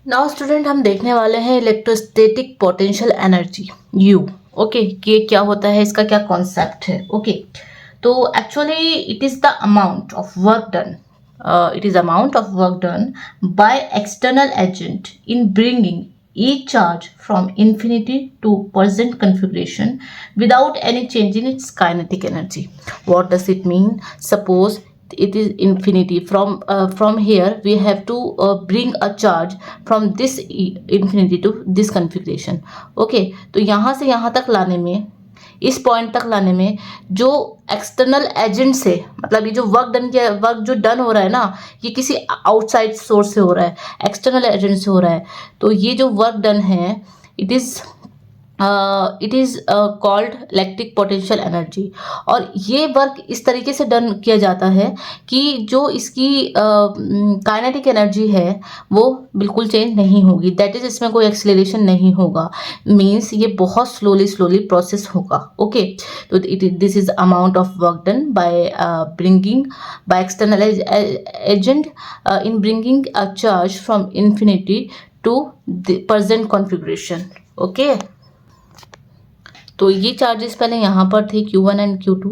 Now student हम देखने वाले हैं electrostatic potential energy you. Okay, कि ये क्या होता है, इसका क्या कॉन्सेप्ट है। ओके, तो actually it is the amount of work done, by external agent in bringing each charge from infinity to present configuration without any change in its kinetic energy. What does it mean? Suppose it is infinity, from here we have to bring a charge from this infinity to this configuration. Okay, तो यहाँ से यहाँ तक लाने में, इस point तक लाने में जो एक्सटर्नल एजेंट से, मतलब ये जो वर्क जो डन हो रहा है ना, ये किसी आउटसाइड सोर्स से हो रहा है, एक्सटर्नल एजेंट से हो रहा है। तो ये जो वर्क डन है, it is called electric potential energy. और ये वर्क इस तरीके से डन किया जाता है कि जो इसकी काइनेटिक एनर्जी है वो बिल्कुल चेंज नहीं होगी, दैट इज इसमें कोई एक्सेलरेशन नहीं होगा, मीन्स ये बहुत स्लोली प्रोसेस होगा। ओके, तो this is amount of work done by external agent in bringing a charge from infinity to the present configuration. Okay, तो ये चार्जेस पहले यहाँ पर थे Q1 एंड Q2।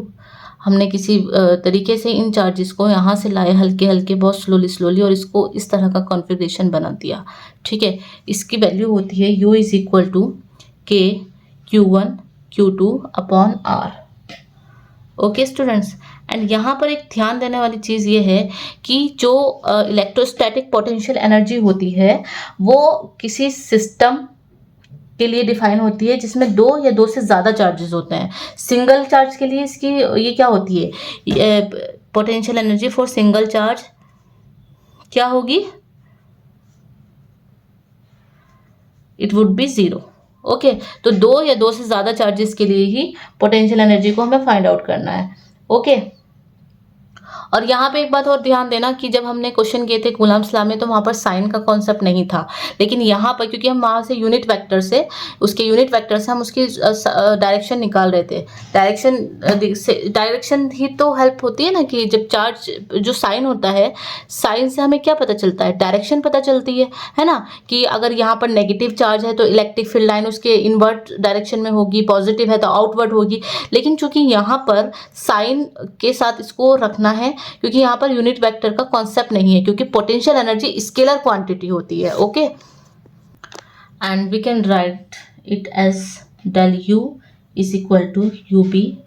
हमने किसी तरीके से इन चार्जेस को यहाँ से लाए हल्के हल्के, बहुत स्लोली, और इसको इस तरह का कॉन्फ़िगरेशन बना दिया। ठीक है, इसकी वैल्यू होती है U is equal to K Q1 Q2 upon R। Okay students, and यहाँ पर एक ध्यान देने वाली चीज़ ये है कि जो इलेक्ट्रोस्टैटिक पोटेंशियल एनर्जी होती है वो किसी सिस्टम के लिए डिफाइन होती है जिसमें दो या दो से ज़्यादा चार्जेस होते हैं। सिंगल चार्ज के लिए इसकी ये क्या होती है, potential energy for single charge क्या होगी, इट वुड बी 0। ओके, तो दो या दो से ज़्यादा चार्जेस के लिए ही पोटेंशियल एनर्जी को हमें फाइंड आउट करना है। ओके, और यहाँ पे एक बात और ध्यान देना कि जब हमने क्वेश्चन किए थे कूलम्ब्स लॉ में तो वहाँ पर साइन का कॉन्सेप्ट नहीं था, लेकिन यहाँ पर क्योंकि हम वहाँ से यूनिट वेक्टर से हम उसकी डायरेक्शन निकाल रहे थे। डायरेक्शन ही तो हेल्प होती है ना, कि जब चार्ज जो साइन होता है, साइन से हमें क्या पता चलता है, डायरेक्शन पता चलती है ना, कि अगर यहाँ पर नेगेटिव चार्ज है तो इलेक्ट्रिक फील्ड लाइन उसके इनवर्ट डायरेक्शन में होगी, पॉजिटिव है तो आउटवर्ड होगी। लेकिन चूंकि यहाँ पर साइन के साथ इसको रखना है क्योंकि यहाँ पर यूनिट वेक्टर का कॉन्सेप्ट नहीं है, क्योंकि पोटेंशियल एनर्जी स्केलर क्वांटिटी होती है। Okay, and we can write it as del U is equal to U B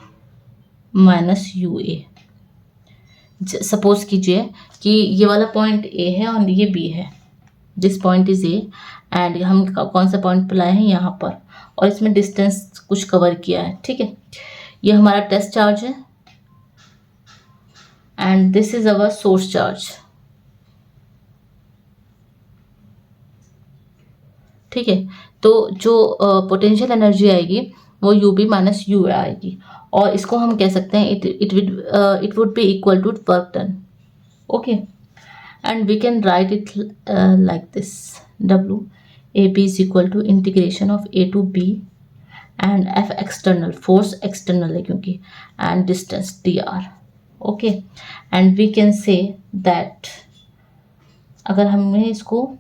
minus U A. Suppose कीजिए कि ये वाला पॉइंट ए है और ये बी है, this point is a, and हम कौन सा पॉइंट पर लाए हैं यहाँ पर, और इसमें डिस्टेंस कुछ कवर किया है। ठीक है, ये हमारा टेस्ट चार्ज है and this is our source charge। ठीक है, तो जो पोटेंशियल एनर्जी आएगी वो यू बी माइनस यू आएगी, और इसको हम कह सकते हैं it would be equal to work done. Okay, and we can write it like this, W A B is equal to integration of A to B and F external, force external है क्योंकि, and distance D R. Okay, and we can say that, अगर हमने इसको,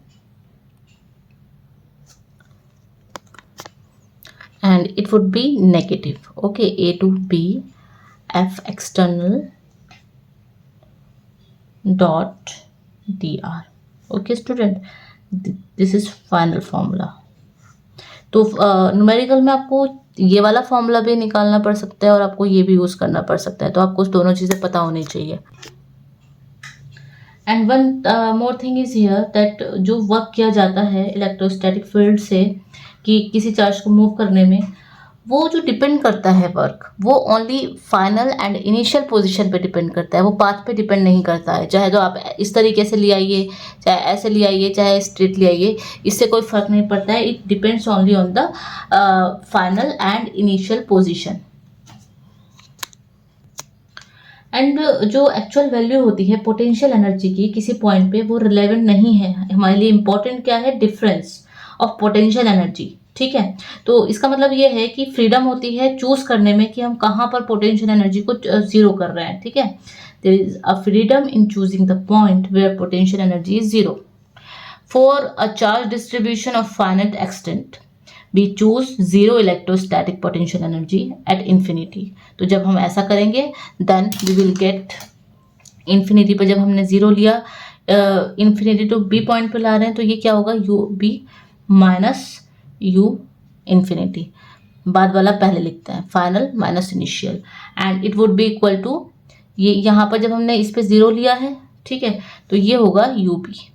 and it would be negative. Okay, A to B F external dot D R. Okay student, this is final formula. तो numerical में आपको ये वाला formula भी निकालना पड़ सकता है और आपको ये भी यूज़ करना पड़ सकता है, तो आपको दोनों चीज़ें पता होनी चाहिए। And one more thing is here that जो वर्क किया जाता है इलेक्ट्रोस्टैटिक फील्ड से कि किसी चार्ज को मूव करने में, वो जो डिपेंड करता है वर्क, वो only final and initial position पे डिपेंड करता है, वो पाथ पे डिपेंड नहीं करता है। चाहे तो आप इस तरीके से ले आइए, चाहे ऐसे ले आइए, चाहे स्ट्रेट ले आइए, इससे कोई फर्क नहीं पड़ता है। It depends only on the final and initial position. And जो एक्चुअल वैल्यू होती है पोटेंशियल एनर्जी की किसी पॉइंट पे, वो रिलेवेंट नहीं है। हमारे लिए इंपॉर्टेंट क्या है, डिफरेंस ऑफ पोटेंशियल एनर्जी। ठीक है, तो इसका मतलब ये है कि फ्रीडम होती है चूज करने में कि हम कहाँ पर पोटेंशियल एनर्जी को जीरो कर रहे हैं। ठीक है, there is a freedom in choosing the point where potential energy is zero. For a charge distribution of finite extent, we choose zero electrostatic potential energy at infinity. तो जब हम ऐसा करेंगे then we will get infinity पर जब हमने zero लिया infinity to b point पे ला रहे हैं तो ये क्या होगा u b minus u infinity. बाद वाला पहले लिखते हैं final minus initial and it would be equal to ये यहाँ पर जब हमने इस पे जीरो लिया है ठीक है तो ये होगा U B.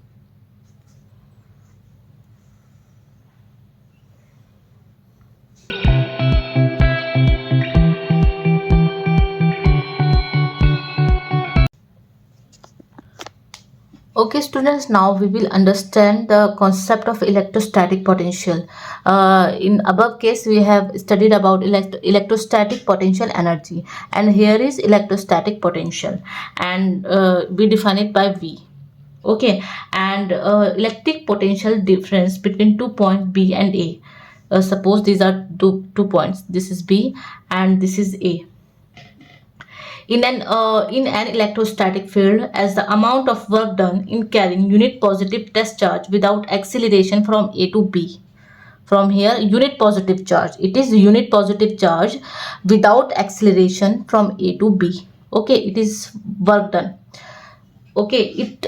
Okay students, now we will understand the concept of electrostatic potential. In above case we have studied about electrostatic potential energy, and here is electrostatic potential, and we define it by V. Okay, and electric potential difference between 2 points B and A. Suppose these are two points, this is B and this is A. In an electrostatic field, as the amount of work done in carrying unit positive test charge without acceleration from A to B. From here, unit positive charge. It is unit positive charge without acceleration from A to B. Okay, it is work done. Okay, it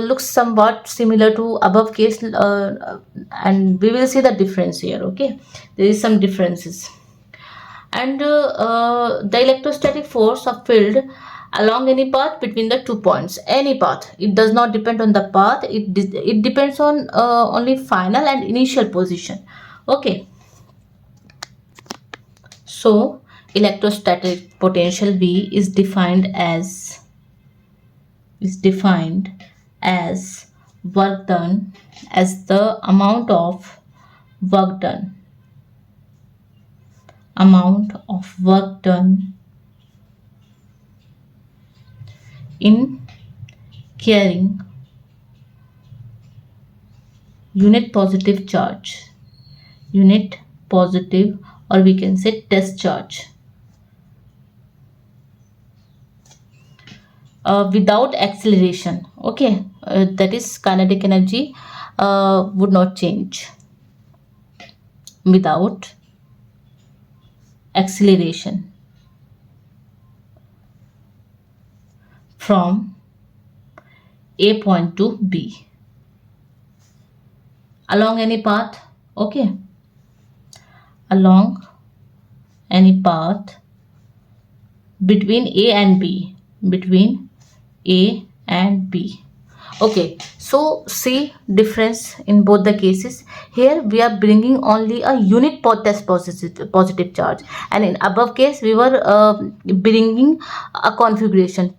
looks somewhat similar to above case, and we will see the difference here. Okay, there is some differences. And the electrostatic force of field along any path between the 2 points, any path, it does not depend on the path, it depends on only final and initial position. Okay, so electrostatic potential V is defined as work done, as the amount of work done in carrying unit positive or we can say test charge without acceleration. Okay, that is kinetic energy would not change without acceleration from A point to B along any path. Okay, along any path between A and B. Okay, so see difference in both the cases. Here we are bringing only a unit test positive charge, and in above case we were bringing a configuration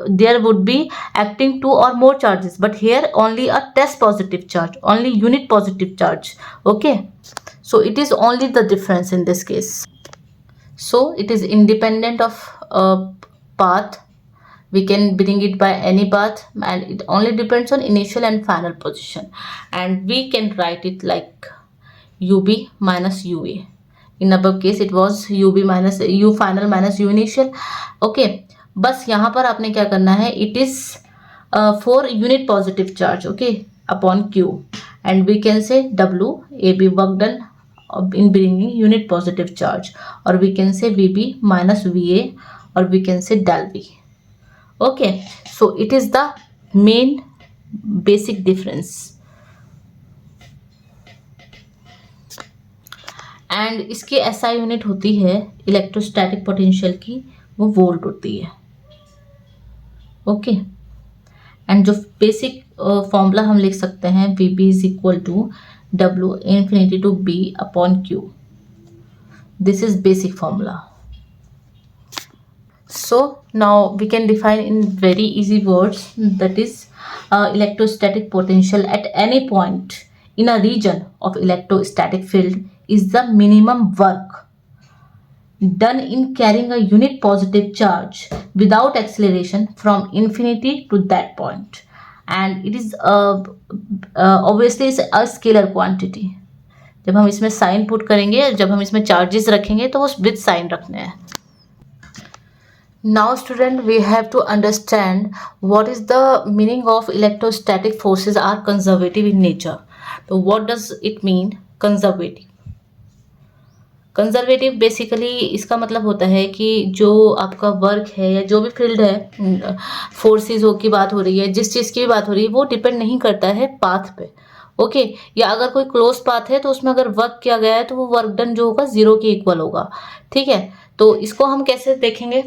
there would be acting 2 or more charges, but here only a test positive charge, only unit positive charge. Okay, so it is only the difference in this case. So it is independent of path. We can bring it by any path, and it only depends on initial and final position, and we can write it like UB minus UA. In above case it was UB minus U final minus U initial. Okay, बस यहाँ पर आपने क्या करना है, it is for unit positive charge, okay, upon Q, and we can say W AB work done in bringing unit positive charge, or we can say VB minus VA, or we can say del V. Okay, so it is the main basic difference. And इसकी SI unit होती है electrostatic potential की, वो volt होती है. Okay, and जो basic formula हम लिख सकते हैं VB is equal to W infinity to B upon Q. This is basic formula. So now we can define in very easy words, that is electrostatic potential at any point in a region of electrostatic field is the minimum work done in carrying a unit positive charge without acceleration from infinity to that point, and it is obviously is a scalar quantity. जब हम इसमें sign put करेंगे, जब हम इसमें charges रखेंगे तो वो विद साइन रखने हैं. Now student, we have to understand what is the meaning of electrostatic forces are conservative in nature. So what does it mean conservative? Conservative basically इसका मतलब होता है कि जो आपका वर्क है या जो भी फील्ड है, फोर्सेस हो की बात हो रही है, जिस चीज़ की भी बात हो रही है, वो डिपेंड नहीं करता है पाथ पे। ओके, या अगर कोई क्लोज पाथ है तो उसमें अगर वर्क किया गया है तो वो वर्क डन जो होगा जीरो के इक्वल होगा। ठीक है, तो इसको हम कैसे देखेंगे?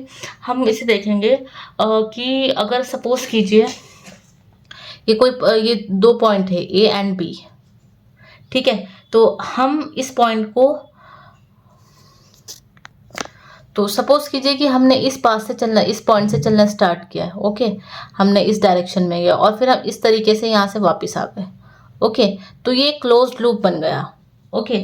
हम इसे देखेंगे कि अगर सपोज कीजिए ये दो पॉइंट है ए एंड बी। ठीक है, तो हम इस पॉइंट को, तो सपोज कीजिए कि हमने इस पास से चलना, इस पॉइंट से चलना स्टार्ट किया है। ओके, हमने इस डायरेक्शन में गया और फिर हम इस तरीके से यहाँ से वापस आ गए। ओके, तो ये क्लोज्ड लूप बन गया। ओके,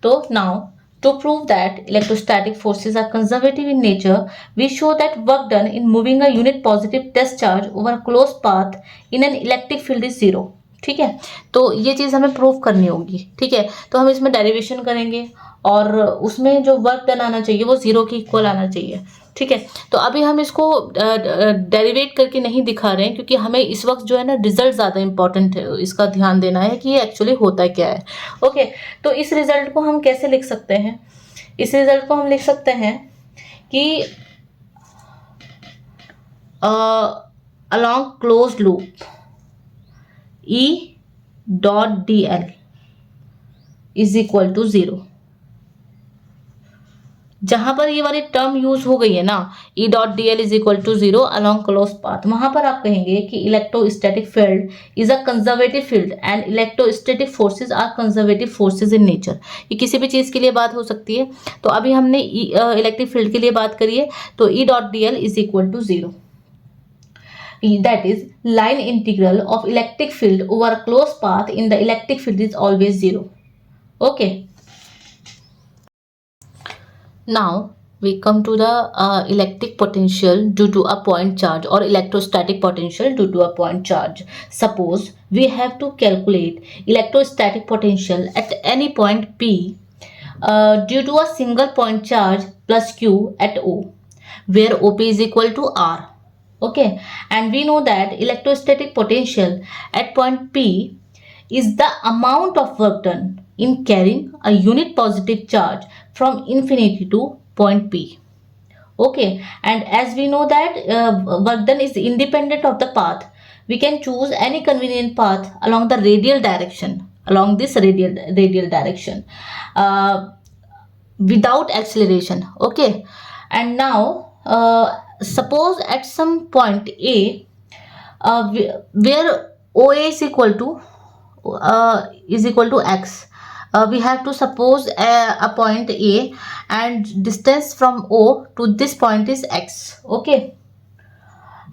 तो now to prove that electrostatic forces are conservative in nature, we show that work done in moving a unit positive test charge over a close path in an electric field is zero. ठीक है, तो ये चीज़ हमें prove करनी होगी। ठीक है, तो हम इसमें डेरिवेशन करेंगे और उसमें जो वर्क डन आना चाहिए वो जीरो के इक्वल आना चाहिए। ठीक है, तो अभी हम इसको डेरिवेट करके नहीं दिखा रहे हैं क्योंकि हमें इस वक्त जो है ना रिजल्ट ज़्यादा इंपॉर्टेंट है, इसका ध्यान देना है कि ये एक्चुअली होता क्या है। ओके, तो इस रिजल्ट को हम कैसे लिख सकते हैं? इस रिजल्ट को हम लिख सकते हैं कि along closed loop E dot dl is equal to zero. जहां पर ये वाली टर्म यूज हो गई है ना, E dot D L is equal to zero along close path, वहां पर आप कहेंगे कि electrostatic field is a conservative field and electrostatic forces are conservative forces in nature. ये किसी भी चीज के लिए बात हो सकती है। तो अभी हमने इलेक्ट्रिक फील्ड के लिए बात करी है, तो E dot D L is equal to zero. That is, line integral of electric field over a closed path in the electric field is always zero. Okay. Now we come to the electric potential due to a point charge or electrostatic potential due to a point charge. Suppose we have to calculate electrostatic potential at any point P due to a single point charge plus Q at O, where OP is equal to R. Okay, and we know that electrostatic potential at point P is the amount of work done in carrying a unit positive charge from infinity to point P. Okay, and as we know that work done is independent of the path, we can choose any convenient path along the radial direction, along this radial direction without acceleration. Okay, and now suppose at some point A where OA is equal to x, we have to suppose a point A and distance from O to this point is x. Okay,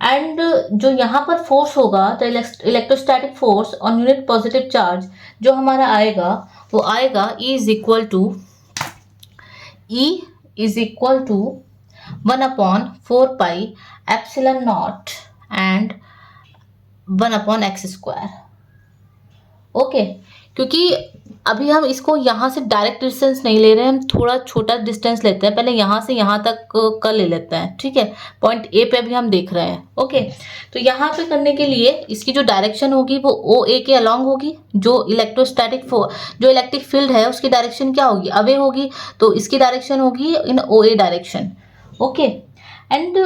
and जो यहाँ पर force होगा, तो electrostatic force on unit positive charge जो हमारा आएगा वो आएगा E is equal to 1 upon 4 pi epsilon naught and 1 upon x square. Okay, क्योंकि अभी हम इसको यहाँ से डायरेक्ट डिस्टेंस नहीं ले रहे हैं, हम थोड़ा छोटा डिस्टेंस लेते हैं। पहले यहाँ से यहाँ तक का ले लेते हैं। ठीक है, पॉइंट ए पे अभी हम देख रहे हैं। ओके, तो यहाँ पे करने के लिए इसकी जो डायरेक्शन होगी वो ओ ए के अलॉन्ग होगी। जो इलेक्ट्रिक फील्ड है उसकी डायरेक्शन क्या होगी? अवे होगी, तो इसकी डायरेक्शन होगी in O A direction. Okay, and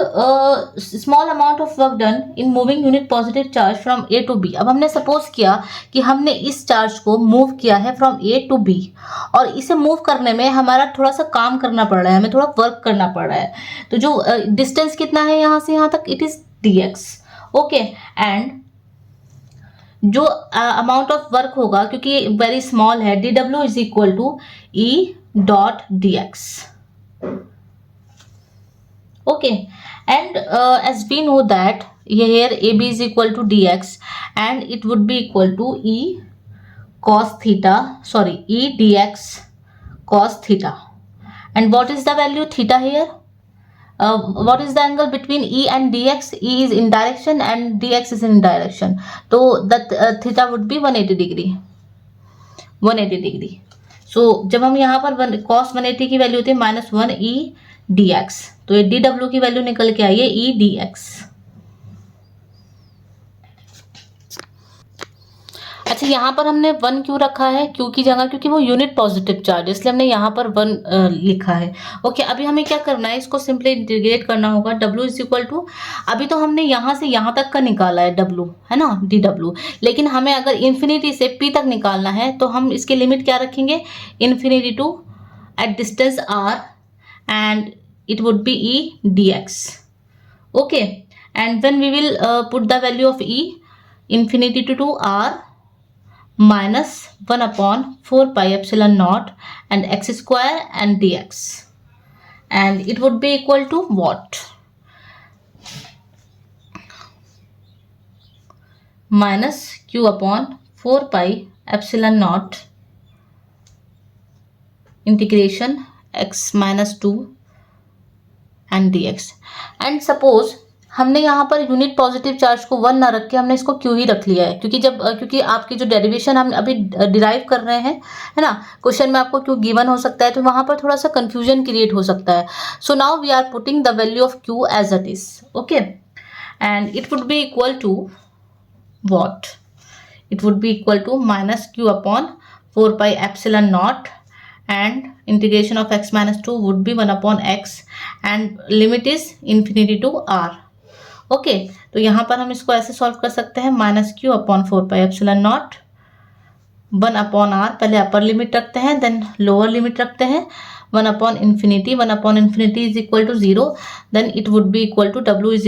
small amount of work done in moving unit positive charge from A to B. अब हमने सपोज किया कि हमने इस चार्ज को मूव किया है फ्रॉम ए टू बी, और इसे मूव करने में हमारा थोड़ा सा काम करना पड़ रहा है, हमें थोड़ा वर्क करना पड़ रहा है। तो जो डिस्टेंस कितना है यहाँ से यहाँ तक, it is dx. Okay, and जो अमाउंट ऑफ वर्क होगा क्योंकि वेरी स्मॉल है, dw is equal to E dot dx. Okay, and as we know that here AB is equal to dx and it would be equal to E dx cos theta. And what is the value theta here? What is the angle between E and dx? E is in direction and dx is in direction. So that theta would be 180 degree. So जब हम यहाँ पर cos 180 की value होती है -1 E dx। तो ये dw की वैल्यू निकल के आई है e dx। अच्छा, यहाँ पर हमने 1 क्यों रखा है q की जगह, क्योंकि वो यूनिट पॉजिटिव चार्ज, इसलिए हमने यहाँ पर 1 लिखा है। ओके, अभी हमें क्या करना है, इसको सिंपली इंटीग्रेट करना होगा। w इज इक्वल टू, अभी तो हमने यहाँ से यहाँ तक का निकाला है w, है ना, dw, लेकिन हमें अगर इन्फिनिटी से p तक निकालना है तो हम इसकी लिमिट क्या रखेंगे, infinity to at distance r and it would be e dx। Okay, and when we will put the value of e infinity to r minus 1 upon 4 pi epsilon naught and x square and dx, and it would be equal to what, minus q upon 4 pi epsilon naught integration x minus 2 and dx। and suppose हमने यहाँ per unit positive charge को 1 ना रख के हमने इसको q ही रख लिया है, क्योंकि आपकी जो डेरिवेशन हम अभी डिराइव कर रहे हैं, है ना, क्वेश्चन में आपको q गिवन हो सकता है, तो वहाँ पर थोड़ा सा कंफ्यूजन क्रिएट हो सकता है। So now we are putting the value of q as it is. Okay, and it would be equal to what, it would be equal to minus q upon 4 pi epsilon naught and integration of x minus 2 would be 1 upon x and limit is infinity to r। Okay, तो यहाँ पर हम इसको ऐसे solve कर सकते हैं, minus Q upon 4 pi epsilon naught 1 upon R, पहले अपर लिमिट रखते हैं देन लोअर लिमिट रखते हैं, 1 upon infinity is equal to 0, then it would be equal to w is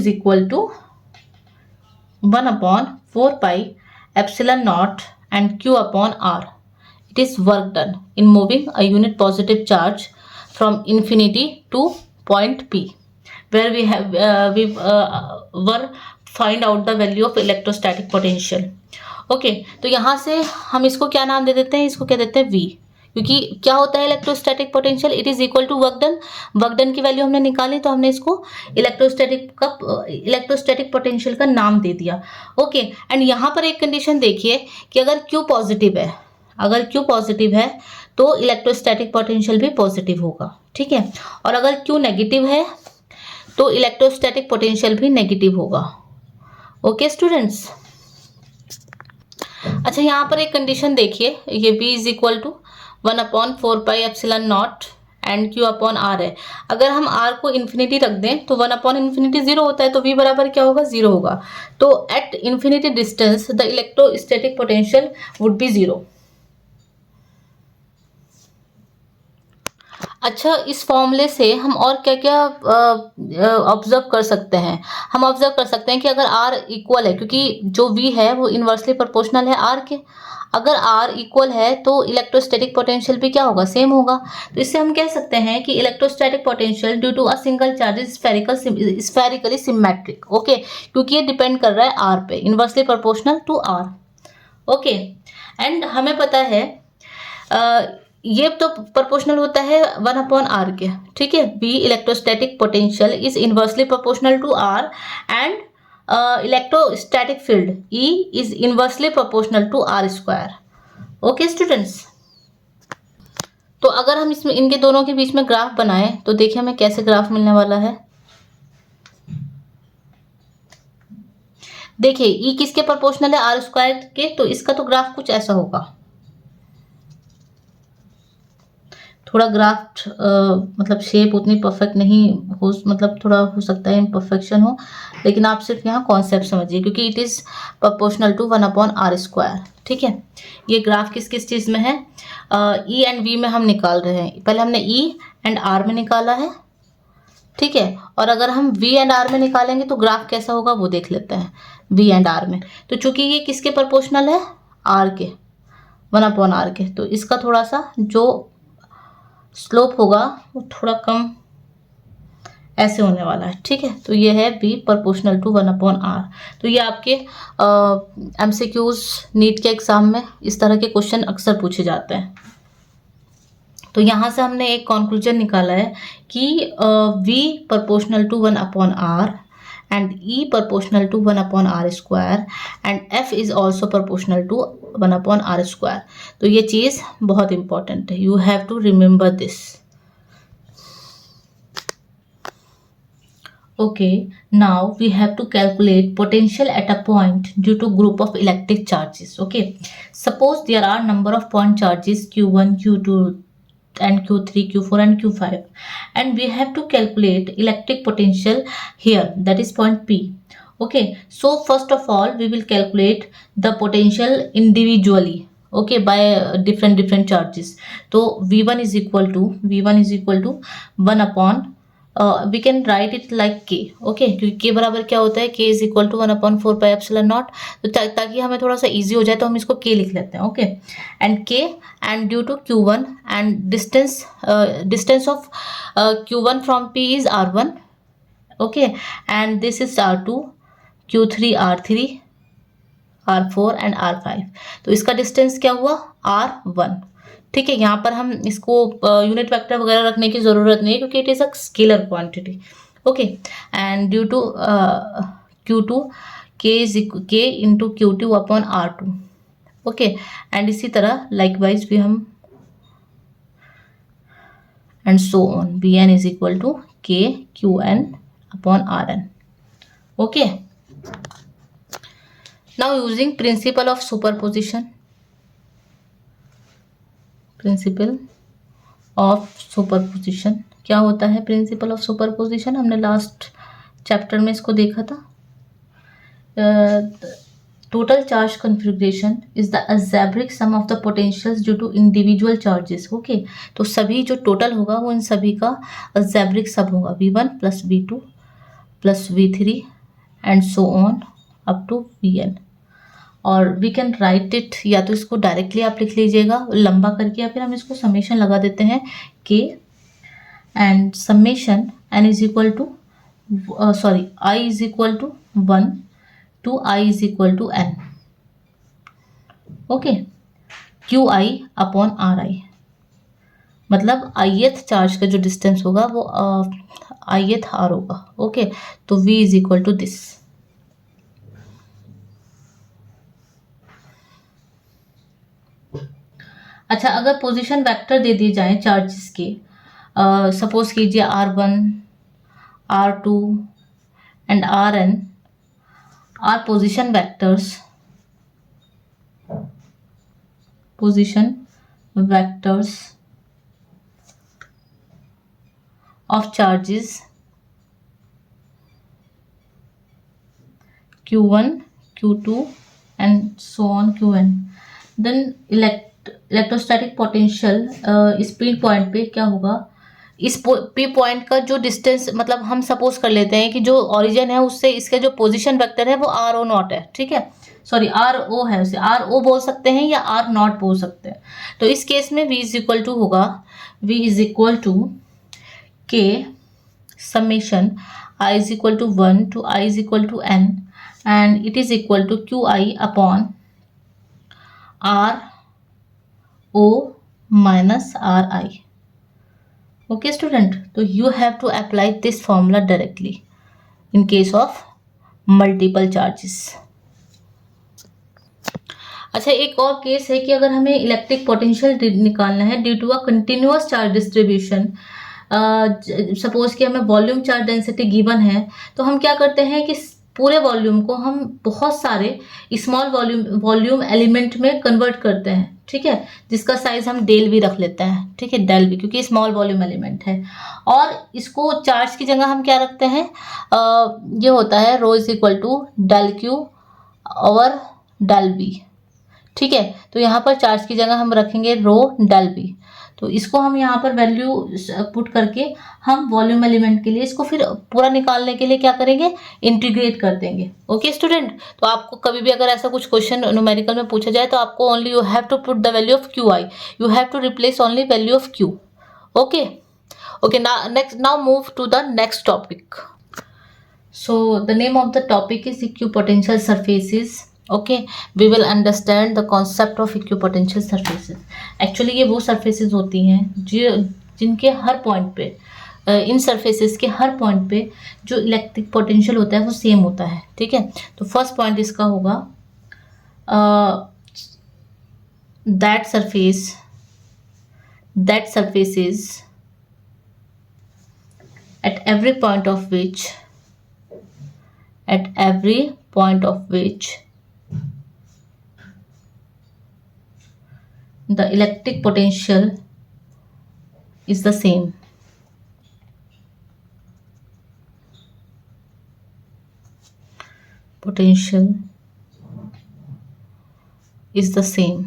equal to 1 upon 4 pi epsilon naught and q upon r। It is work done in moving a unit positive charge from infinity to point P, where we were find out the value of electrostatic potential। Okay, तो यहाँ से हम इसको क्या नाम दे देते हैं, इसको क्या देते हैं V, क्योंकि क्या होता है electrostatic potential, it is equal to work done. Work done की वैल्यू हमने निकाली तो हमने इसको इलेक्ट्रोस्टैटिक पोटेंशियल का नाम दे दिया। ओके, एंड यहाँ पर एक कंडीशन देखिए कि अगर Q पॉजिटिव है तो इलेक्ट्रोस्टैटिक पोटेंशियल भी पॉजिटिव होगा, ठीक है, और अगर Q नेगेटिव है तो इलेक्ट्रोस्टैटिक पोटेंशियल भी नेगेटिव होगा। ओके स्टूडेंट्स, अच्छा यहाँ पर एक कंडीशन देखिए, ये V is equal to 1 upon 4 pi epsilon naught and Q upon R है। अगर हम R को इन्फिनिटी रख दें तो 1 अपॉन इन्फिनिटी 0 होता है, तो V बराबर क्या होगा, 0 होगा। तो at infinity distance the electrostatic potential would be 0। अच्छा, इस फॉर्मूले से हम और क्या क्या ऑब्जर्व कर सकते हैं, हम ऑब्जर्व कर सकते हैं कि अगर R इक्वल है, क्योंकि जो V है वो इन्वर्सली प्रोपोर्शनल है R के, अगर R इक्वल है तो इलेक्ट्रोस्टैटिक पोटेंशियल भी क्या होगा, सेम होगा। तो इससे हम कह सकते हैं कि electrostatic potential due to a single charge is spherically symmetric. Okay, क्योंकि ये डिपेंड कर रहा है R पे, inversely proportional to R। Okay, and हमें पता है ये तो प्रोपोर्शनल होता है 1 अपॉन आर के, ठीक है। B electrostatic potential is inversely proportional to R and electrostatic field E is inversely proportional to R square. Okay students, तो अगर हम इसमें इनके दोनों के बीच में ग्राफ बनाएं तो देखिए हमें कैसे ग्राफ मिलने वाला है। देखिए ई किसके प्रोपोर्शनल है, आर स्क्वायर के, तो इसका तो ग्राफ कुछ ऐसा होगा। थोड़ा ग्राफ मतलब शेप उतनी परफेक्ट नहीं हो, मतलब थोड़ा हो सकता है इम्परफेक्शन हो, लेकिन आप सिर्फ यहाँ कॉन्सेप्ट समझिए, क्योंकि it is proportional to 1 upon R square, ठीक है। ये ग्राफ किस किस चीज़ में है, ई एंड वी में हम निकाल रहे हैं। पहले हमने ई एंड आर में निकाला है, ठीक है, और अगर हम वी एंड आर में निकालेंगे तो ग्राफ कैसा होगा वो देख लेते हैं। वी एंड आर में तो चूंकि ये किसके प्रोपोर्शनल है, आर के, 1 अपॉन आर के, तो इसका थोड़ा सा जो स्लोप होगा वो थोड़ा कम ऐसे होने वाला है, ठीक है। तो ये है v proportional to 1 upon R. तो ये आपके एमसीक्यूज नीट के एग्जाम में इस तरह के क्वेश्चन अक्सर पूछे जाते हैं। तो यहाँ से हमने एक कंक्लूजन निकाला है कि v proportional to 1 upon R and E proportional to 1 upon r square and F is also proportional to 1 upon r square. तो ये चीज़ बहुत important है, you have to remember this. Okay, now we have to calculate potential at a point due to group of electric charges. Okay, suppose there are number of point charges q1, q2 and q3, q4 and q5, and we have to calculate electric potential here, that is point P. Okay, so first of all we will calculate the potential individually, okay, by different charges. So v1 is equal to 1 upon we can write it like K. Okay, क्योंकि के बराबर क्या होता है, K is equal to 1 upon 4 pi epsilon naught. तो ताकि हमें थोड़ा सा इजी हो जाए तो हम इसको के लिख लेते हैं. Okay, and K and due to q1 and distance of q1 from p is r1. Okay, and this is r2, q3 r3, r4 and r5. तो इसका डिस्टेंस क्या हुआ, r1. ठीक है, यहाँ पर हम इसको यूनिट वेक्टर वगैरह रखने की ज़रूरत नहीं है क्योंकि it is a scalar quantity. Okay, and due to q2 के into q2 upon r2. Okay, and इसी तरह लाइकवाइज भी हम and so on vn is equal to k qn upon rn. Okay, now using principle of superposition. Principle of superposition क्या होता है? Principle of superposition हमने last chapter में इसको देखा था. Total charge configuration is the algebraic sum of the potentials due to individual charges. Okay, तो सभी जो टोटल होगा वो इन सभी का अलजेब्रिक सम होगा, v1 plus v2 plus v3 and so on up to vn. और वी कैन राइट इट, या तो इसको डायरेक्टली आप लिख लीजिएगा लंबा करके, या फिर हम इसको समेशन लगा देते हैं K and summation N is equal to I is equal to 1 to I is equal to N. Okay, Q I upon R I, मतलब ith चार्ज का जो डिस्टेंस होगा वो ith आर होगा. ओके, तो v is equal to this. अच्छा, अगर position vector दे दिए जाएं चार्जेस के, सपोज कीजिए r1, r2 and rn are position vectors of charges q1, q2 and so on qn. Then electrostatic potential इस पी पॉइंट पे क्या होगा, इस पी पॉइंट का जो डिस्टेंस, मतलब हम सपोज कर लेते हैं कि जो ओरिजिन है उससे इसका जो पोजीशन वेक्टर है वो आर ओ नॉट है. ठीक है, सॉरी आर ओ है, उसे आर ओ बोल सकते हैं या आर नॉट बोल सकते हैं. तो इस केस में v इज इक्वल टू होगा, v is equal to K summation i is equal to 1 to i is equal to n and it is equal to Q I upon R O minus RI. Okay student, तो you have to apply this formula directly in case of multiple charges. अच्छा, एक और case है कि अगर हमें electric potential निकालना है due to a continuous charge distribution. Suppose कि हमें वॉल्यूम चार्ज डेंसिटी गिवन है, तो हम क्या करते हैं कि पूरे वॉल्यूम को हम बहुत सारे स्मॉल वॉल्यूम एलिमेंट में कन्वर्ट करते हैं. ठीक है, जिसका साइज हम डेल भी रख लेते हैं. ठीक है, डेल भी, क्योंकि स्मॉल वॉल्यूम एलिमेंट है. और इसको चार्ज की जगह हम क्या रखते हैं, ये होता है rho is equal to del q over del B. ठीक है, तो यहाँ पर चार्ज की जगह हम रखेंगे रो डेल बी. तो इसको हम यहाँ पर वैल्यू पुट करके हम वॉल्यूम एलिमेंट के लिए इसको फिर पूरा निकालने के लिए क्या करेंगे, इंटीग्रेट कर देंगे. ओके स्टूडेंट, तो आपको कभी भी अगर ऐसा कुछ क्वेश्चन न्यूमेरिकल में पूछा जाए तो आपको only you have to put the value of Q I, you have to replace only value of Q. Okay okay, now move to the next topic. So the name of the topic is equipotential surfaces. Okay, we will understand the concept of equipotential surfaces. Actually ये वो surfaces होती हैं जिनके हर point पे इन surfaces के हर point पे जो electric potential होता है वो सेम होता है, ठीक है। तो फर्स्ट पॉइंट इसका होगा that surfaces at every point of which the electric potential is the same. Potential is the same.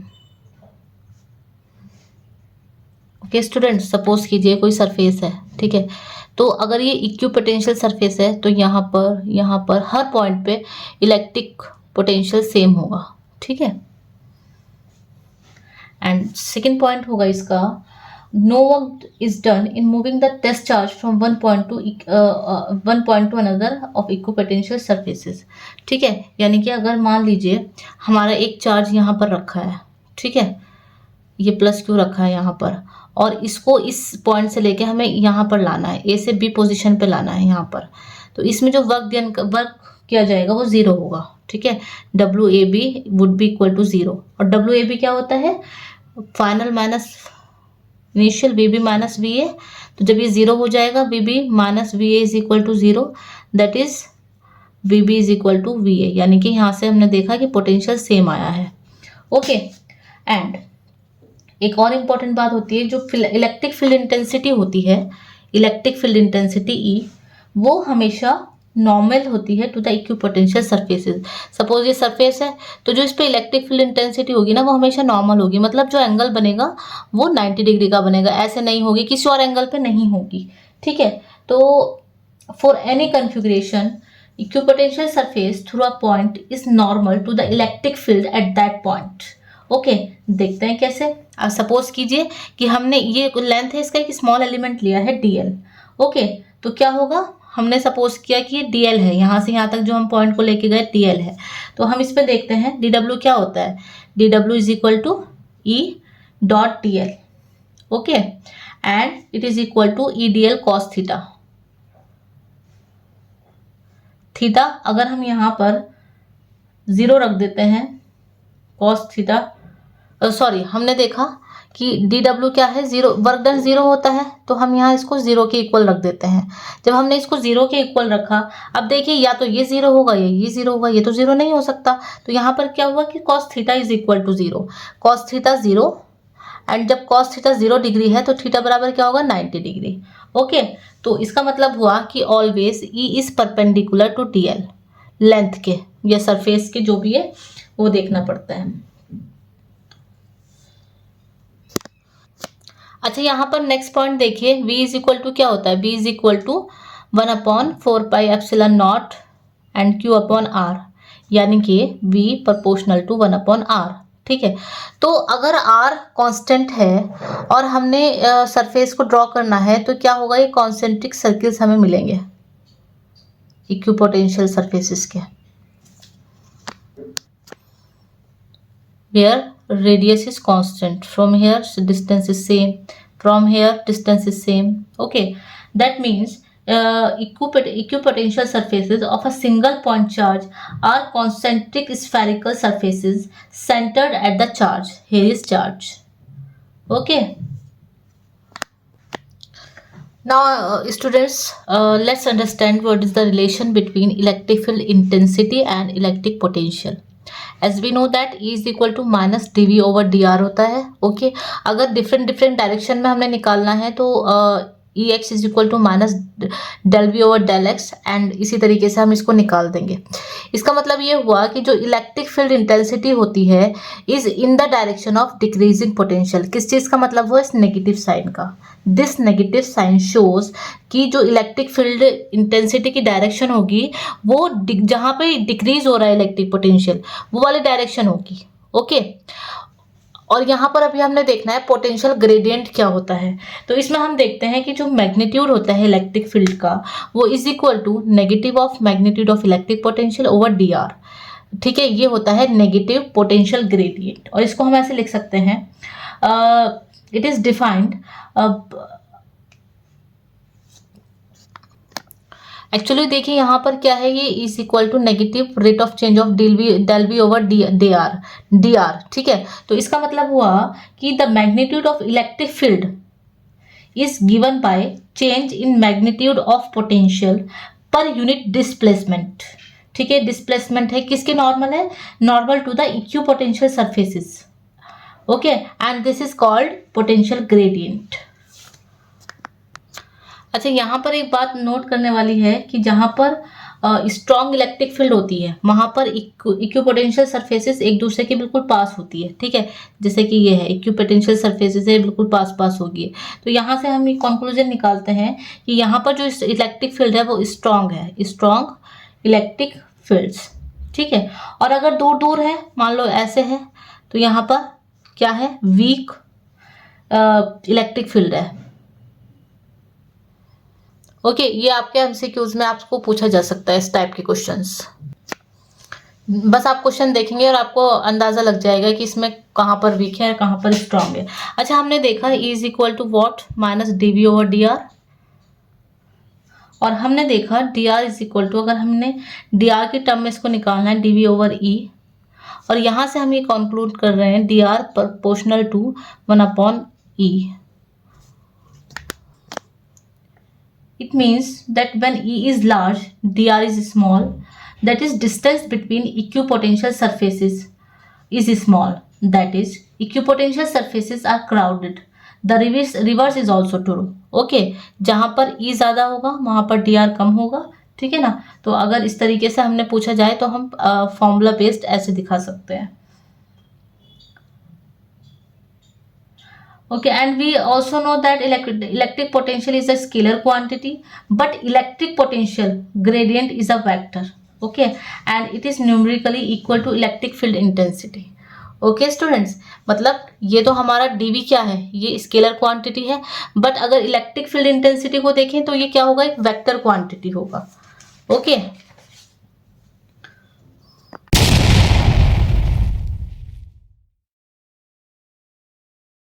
Okay student, suppose कीजिए कोई सरफेस है, ठीक है। तो अगर ये इक्विपोटेंशियल सरफेस है तो यहाँ पर हर पॉइंट पे इलेक्ट्रिक पोटेंशियल सेम होगा, ठीक है। एंड सेकेंड पॉइंट होगा इसका, no work is done in moving the test charge from one point to another of equipotential surfaces, ठीक है। यानी कि अगर मान लीजिए हमारा एक चार्ज यहाँ पर रखा है, ठीक है, ये प्लस क्यू रखा है यहाँ पर, और इसको इस पॉइंट से लेके हमें यहाँ पर लाना है, ए से बी पोजीशन पे लाना है यहाँ पर। तो इसमें जो वर्क किया जाएगा वो जीरो होगा, ठीक है। W A B would be equal to zero, और डब्ल्यू ए बी क्या होता है, final minus initial V B minus V A. तो जब ये जीरो हो जाएगा, V B minus V A is equal to zero, that is V B is equal to V A. यानी कि यहाँ से हमने देखा कि पोटेंशियल सेम आया है, ओके। एंड एक और इम्पॉर्टेंट बात होती है, जो इलेक्ट्रिक फील्ड इंटेंसिटी होती है, इलेक्ट्रिक फील्ड इंटेंसिटी ई, वो हमेशा नॉर्मल होती है to the equipotential surfaces. Suppose ये सरफेस है तो जो इस पे इलेक्ट्रिक फील्ड इंटेंसिटी होगी ना वो हमेशा नॉर्मल होगी, मतलब जो एंगल बनेगा वो 90 डिग्री का बनेगा, ऐसे नहीं होगी किसी और एंगल पे नहीं होगी, ठीक है। तो for any configuration equipotential surface through a point is normal to the electric field at that point, okay. देखते हैं कैसे। सपोज कीजिए कि हमने ये लेंथ है इसका एक स्मॉल एलिमेंट लिया है dl, ओके। तो क्या होगा, हमने सपोज किया कि ये dl है, यहाँ से यहाँ तक जो हम पॉइंट को लेके गए dl है। तो हम इस पे देखते हैं dw क्या होता है, dw is equal to e dot dl, okay, and it is equal to e dl cos theta. Theta अगर हम यहाँ पर जीरो रख देते हैं, cos थीटा, सॉरी, हमने देखा कि dw क्या है, जीरो, वर्क डन जीरो होता है, तो हम यहाँ इसको जीरो के इक्वल रख देते हैं। जब हमने इसको जीरो के इक्वल रखा, अब देखिए या तो ये जीरो होगा या ये जीरो होगा, ये तो जीरो नहीं हो सकता। तो यहाँ पर क्या हुआ कि cos theta is equal to zero, cos theta zero, and जब cos थीटा 0 डिग्री है तो थीटा बराबर क्या होगा, 90 डिग्री, ओके। तो इसका मतलब हुआ कि always E is perpendicular to dl, length के या सरफेस के जो भी है वो देखना पड़ता है। अच्छा, यहाँ पर नेक्स्ट पॉइंट देखिए, v इज इक्वल टू क्या होता है, v is equal to 1/4 pi epsilon naught and q upon r, यानी कि v प्रोपोर्शनल टू 1/r, ठीक है। तो अगर r कांस्टेंट है और हमने सरफेस को ड्रॉ करना है तो क्या होगा, ये कॉन्सेंट्रिक सर्किल्स हमें मिलेंगे इक्विपोटेंशियल सरफेसेस के, where radius is constant, from here distance is same, from here distance is same, okay. That means equipotential surfaces of a single point charge are concentric spherical surfaces centered at the charge. Here is charge, okay. Now students, let's understand what is the relation between electric field intensity and electric potential. As we know that E is equal to minus dV over dr होता है, okay. अगर different direction में हमने निकालना है तो E x is equal to minus del V over del x, and इसी तरीके से हम इसको निकाल देंगे। इसका मतलब ये हुआ कि जो इलेक्ट्रिक फील्ड इंटेंसिटी होती है is in the direction of decreasing potential. किस चीज़ का मतलब हुआ, इस नेगेटिव साइन का। दिस नेगेटिव साइन शोज कि जो इलेक्ट्रिक फील्ड इंटेंसिटी की डायरेक्शन होगी वो जहाँ पे डिक्रीज हो रहा है इलेक्ट्रिक पोटेंशियल वो वाली डायरेक्शन होगी, ओके। और यहाँ पर अभी हमने देखना है पोटेंशियल ग्रेडियंट क्या होता है। तो इसमें हम देखते हैं कि जो मैग्नीट्यूड होता है इलेक्ट्रिक फील्ड का वो is equal to negative of magnitude of electric potential over D R, ठीक है। ये होता है नेगेटिव पोटेंशियल ग्रेडियंट, और इसको हम ऐसे लिख सकते हैं, इट इज डिफाइंड एक्चुअली देखिए यहाँ पर क्या है, ये is equal to negative rate of change of del V over D R, ठीक है। तो इसका मतलब हुआ कि the magnitude of electric field is given by change in magnitude of potential per unit displacement, ठीक है। डिस्प्लेसमेंट है किसके नॉर्मल है, normal to the equipotential surfaces, okay, and this is called potential gradient. अच्छा, यहाँ पर एक बात नोट करने वाली है कि जहाँ पर स्ट्रॉन्ग इलेक्ट्रिक फील्ड होती है वहाँ पर इक्विपोटेंशियल सरफेसेस एक दूसरे के बिल्कुल पास होती है, ठीक है। जैसे कि ये है इक्विपोटेंशियल सरफेसेस है, बिल्कुल पास पास होगी। तो यहाँ से हम ये कंक्लूजन निकालते हैं कि यहाँ पर जो इलेक्ट्रिक फील्ड है वो स्ट्रॉन्ग है, स्ट्रॉन्ग इलेक्ट्रिक फील्ड्स, ठीक है। और अगर दूर दूर है, मान लो ऐसे है, तो यहाँ पर क्या है, वीक इलेक्ट्रिक फील्ड है, ओके। ये आपके एमसीक्यूज में आपको पूछा जा सकता है इस टाइप के क्वेश्चंस। बस आप क्वेश्चन देखेंगे और आपको अंदाजा लग जाएगा कि इसमें कहाँ पर वीक है और कहाँ पर स्ट्रांग है। अच्छा, हमने देखा E is equal to what, minus dV over dr, और हमने देखा dr इज इक्वल टू, अगर हमने dr की टर्म में इसको निकालना है, dV ओवर E, और यहाँ से हम ये कंक्लूड कर रहे हैं dr proportional to 1/E। It means that when E is large, dr is small. That is, distance between equipotential surfaces is small. That is, equipotential surfaces are crowded. The reverse is also true. Okay, जहाँ पर E ज़्यादा होगा वहाँ पर dr कम होगा, ठीक है ना। तो अगर इस तरीके से हमने पूछा जाए तो हम फॉर्मूला बेस्ड ऐसे दिखा सकते हैं। Okay, and we also know that electric potential is a scalar quantity, but electric potential gradient is a vector, okay, and it is numerically equal to electric field intensity. Okay students, मतलब ये तो हमारा dV क्या है, ये scalar quantity है, but अगर electric field intensity को देखें तो ये क्या होगा, एक वेक्टर क्वांटिटी होगा, ओके।